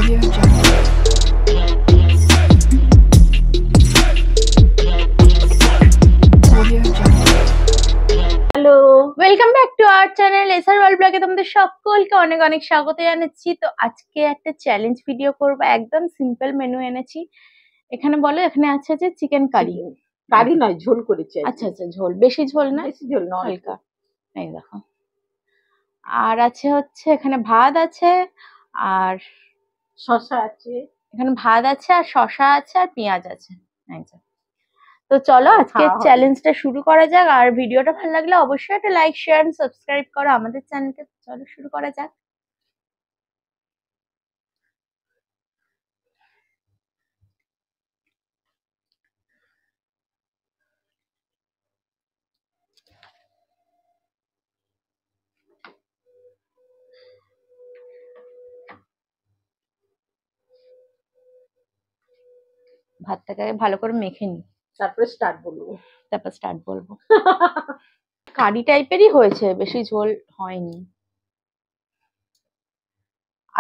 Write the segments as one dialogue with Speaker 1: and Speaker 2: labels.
Speaker 1: Audio Jungle. Audio Jungle.
Speaker 2: Hello, welcome back to our channel SR world ব্লগে তোমাদের সকলকে অনেক অনেক স্বাগত জানাচ্ছি। তো আজকে একটা চ্যালেঞ্জ ভিডিও করব, একদম সিম্পল মেনু এনেছি। এখানে বলো, এখানে আছে যে চিকেন কারি।
Speaker 3: কারি নয়, ঝোল করেছি।
Speaker 2: আচ্ছা আচ্ছা, ঝোল, বেশি ঝোল না,
Speaker 3: বেশি ঝোল নয়,
Speaker 2: হালকা। এই দেখো, আর আছে হচ্ছে এখানে ভাত আছে, আর
Speaker 3: শসা আছে,
Speaker 2: এখানে ভাত আছে, আর শসা আছে, আর পেঁয়াজ আছে। এই যে। তো চলো আজকে
Speaker 3: খাওয়া হবে।
Speaker 2: চ্যালেঞ্জটা শুরু করা যাক। আর ভিডিওটা ভালো লাগলে অবশ্যই একটা লাইক, শেয়ার, সাবস্ক্রাইব করো আমাদের চ্যানেলকে। চলো শুরু করা যাক। ভাতটাকে ভালো করে মেখে নি,
Speaker 3: তারপরে স্টার্ট বলবো।
Speaker 2: তারপর স্টার্ট বলবো। কারি টাইপেরই হয়েছে, বেশি ঝোল হয়নি।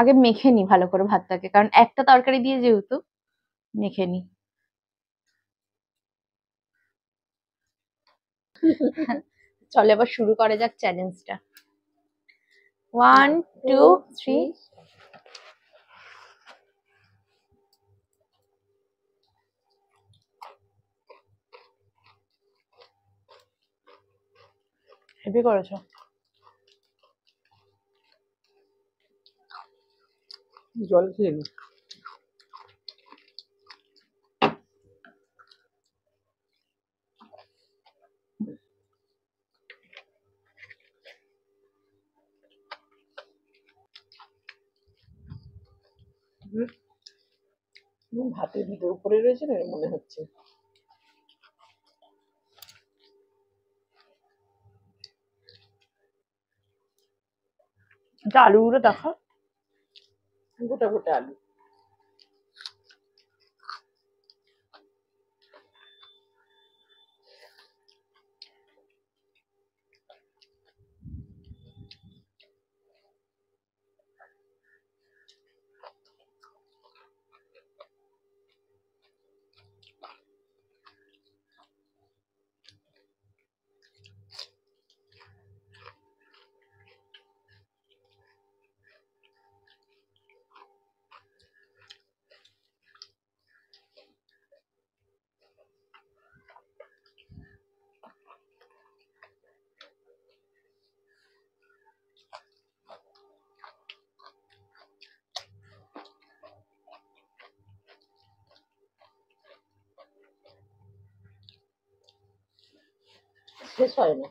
Speaker 2: আগে মেখে নি ভালো করে ভাতটাকে, কারণ একটা তরকারি দিয়ে যেহেতু মেখে নি। চলো এবার শুরু করা যাক চ্যালেঞ্জটা। 1 2 3। হেভি করেছো।
Speaker 3: জল খেয়ে নি। ভাতের ভিতর উপরে রয়েছে না মনে হচ্ছে।
Speaker 2: আলুগুলো দেখো,
Speaker 3: গোটা গোটা আলু। শেষ হয় না।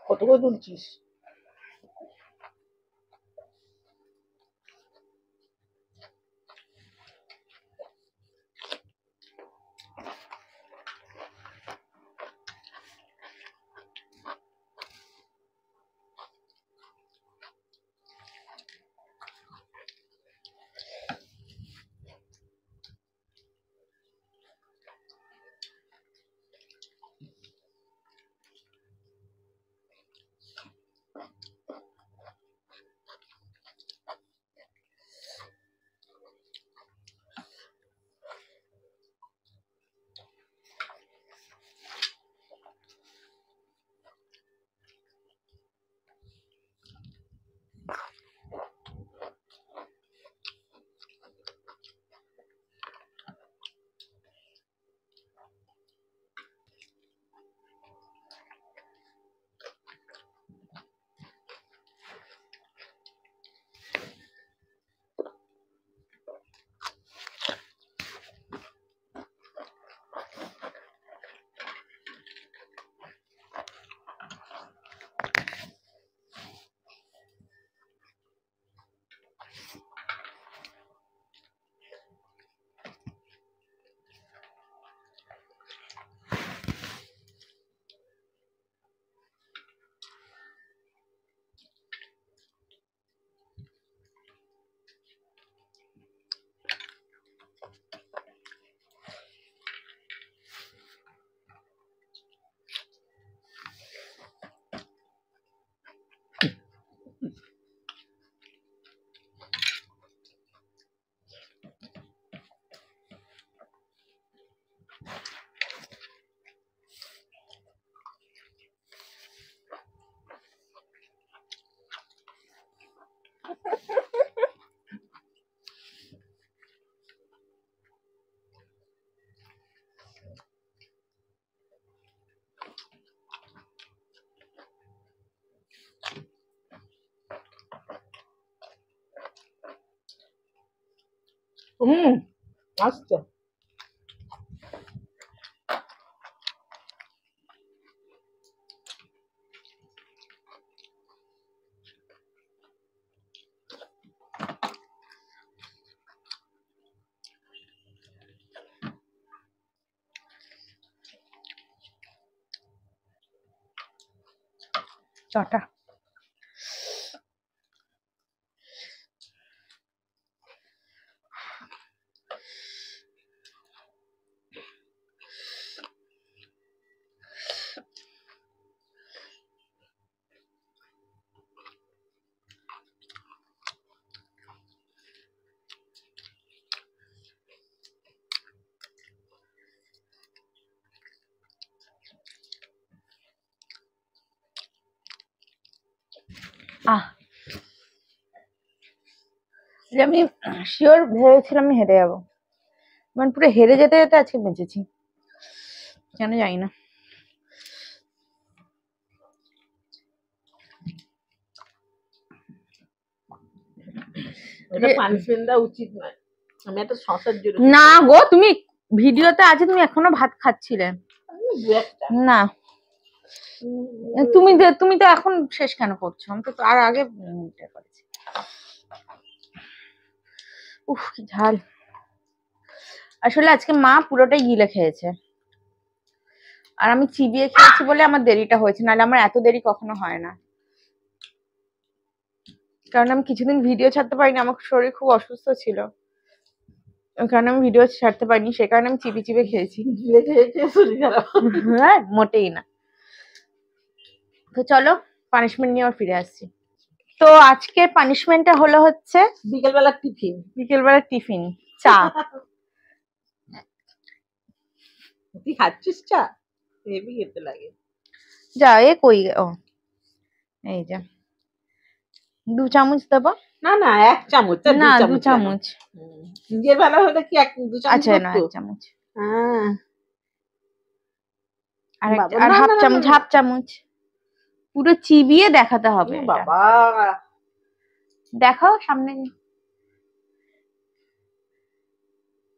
Speaker 3: কত করে তুলছিস? আচ্ছা
Speaker 2: চটা যে আমি শিওর ভেবেছিলাম আমি হেরে যাবো, মানে পুরো হেরে যেতে যেতে আজকে বেঁচেছি, কেন জানি না।
Speaker 3: এটা পানিশমেন্ট দেওয়া উচিত নয়। আমি একটা শশার জন্য
Speaker 2: না গো, তুমি ভিডিওতে আছে, তুমি এখনো ভাত খাচ্ছিলে।
Speaker 3: দু একটা
Speaker 2: না তুমি তো এখন শেষ কেন করছো? আমি তো আর আগে এটা করেছি। উফ কি ঝাল। আসলে আজকে মা পুরোটাই গিলে খেয়েছে, আর আমি চিবিয়ে খেয়েছি বলে আমার দেরিটা হয়েছে, নাহলে আমার এত দেরি কখনো হয় না। কারণ আমি কিছুদিন ভিডিও ছাড়তে পারিনি, আমার শরীর খুব অসুস্থ ছিল, ওই কারণে আমি ভিডিও ছাড়তে পারিনি, সে কারণে আমি চিবি চিবে খেয়েছি।
Speaker 3: গিলে খেয়ে খেয়ে শরীর খারাপ।
Speaker 2: হ্যাঁ মোটেই না। তো চলো পানিশমেন্ট নিয়ে আবার ফিরে আসছি। তো আজকে পানিশমেন্টটা হলো হচ্ছে
Speaker 3: বিকেলবেলা টিফিন।
Speaker 2: বিকেলবেলা টিফিন চা।
Speaker 3: তুই খাচ্ছিস চা? হেভি খেতে লাগে।
Speaker 2: যা এ কই ও এই যা 2 চামচ দেবো।
Speaker 3: না না 1 চামচ।
Speaker 2: না 2 চামচ।
Speaker 3: নিজের বেলা হলে কি 2 চামচ
Speaker 2: আচ্ছা না
Speaker 3: হতো?
Speaker 2: 1 চামচ।
Speaker 3: হ্যাঁ বাবা,
Speaker 2: আর
Speaker 3: না,
Speaker 2: হাফ
Speaker 3: না, না,
Speaker 2: চামচ
Speaker 3: না।
Speaker 2: হাফ চামচ পুরো চিবিয়ে দেখাতে হবে। এটা
Speaker 3: বাবা
Speaker 2: দেখাও সামনে,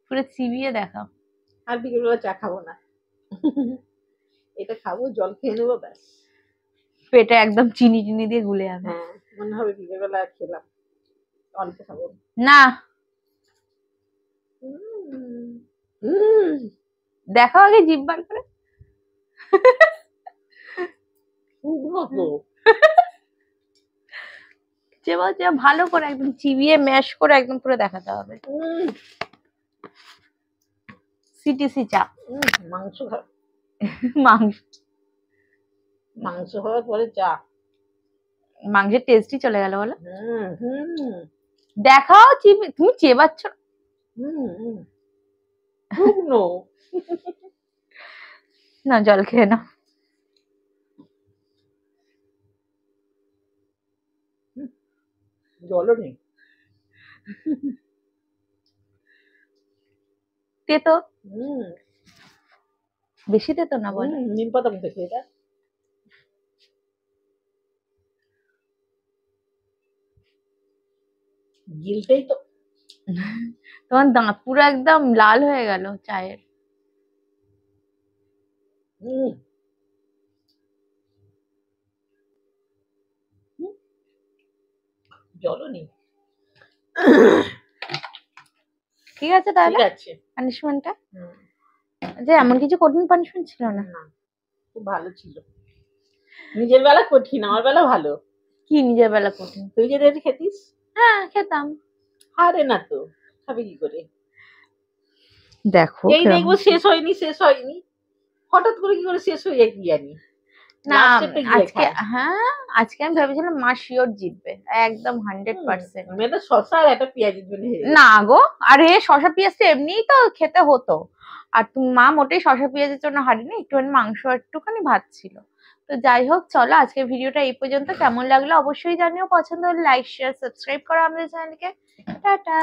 Speaker 2: পুরো চিবিয়ে দেখাও।
Speaker 3: আর বিকেলবেলা চা খাবো না। এটা খাবো, জল খেয়ে নেবো, ব্যাস।
Speaker 2: পেটে একদম চিনি চিনি দিয়ে গুলে যাবে।
Speaker 3: হ্যাঁ মনে হবে বিকেলবেলা খেলাম, অল্প খাবো।
Speaker 2: না দেখাও আগে জিভ বার করে। যে ভালো করে একদম চিবিয়ে ম্যাশ করে একদম পুরো দেখাতে হবে। সিটিসি চা।
Speaker 3: মাংস
Speaker 2: মাংস
Speaker 3: মাংস হওয়ার পরে চা,
Speaker 2: মাংসের টেস্টই চলে গেল বলো।
Speaker 3: হুম
Speaker 2: দেখাও তুমি চেবাচ্ছ।
Speaker 3: শুকনো।
Speaker 2: না জল খেয়ে নাও।
Speaker 3: জলও নেই।
Speaker 2: তেতো বেশি তেতো না বলো।
Speaker 3: নিম পাতা মতো খেয়ে এটা গিলতেই তো
Speaker 2: তোমার দাঁত পুরো একদম লাল হয়ে গেল চায়ের।
Speaker 3: জলও নেই।
Speaker 2: ঠিক আছে তাহলে
Speaker 3: ঠিক আছে
Speaker 2: পানিশমেন্টটা, যে এমন কিছু কঠিন পানিশমেন্ট ছিল না।
Speaker 3: খুব ভালো ছিল। নিজের বেলা কঠিন, আমার বেলা ভালো।
Speaker 2: কি নিজের বেলা কঠিন?
Speaker 3: তুই যে রেডি খেতিস?
Speaker 2: হ্যাঁ খেতাম।
Speaker 3: আরে না তো, খাবি কি করে?
Speaker 2: দেখো
Speaker 3: এই দেখবো শেষ হয়নি, হঠাৎ করে কি করে শেষ হয়ে যায় কি জানি।
Speaker 2: না আজকে হ্যাঁ আজকে আমি ভেবেছিলাম মা শিওর জিতবে একদম 100%।
Speaker 3: আমি একটা শসা আর একটা পেঁয়াজের জন্য
Speaker 2: না গো, আরে শসা পেঁয়াজ তো এমনিই তো খেতে হতো, আর তুমি মা মোটেই শসা পেঁয়াজের জন্য হারিনি, একটুখানি মাংস একটুখানি ভাত ছিল। তো যাই হোক চলো আজকের ভিডিওটা এই পর্যন্ত। কেমন লাগলো অবশ্যই জানিও, পছন্দ হলে লাইক শেয়ার সাবস্ক্রাইব করো আমাদের চ্যানেলকে। টাটা।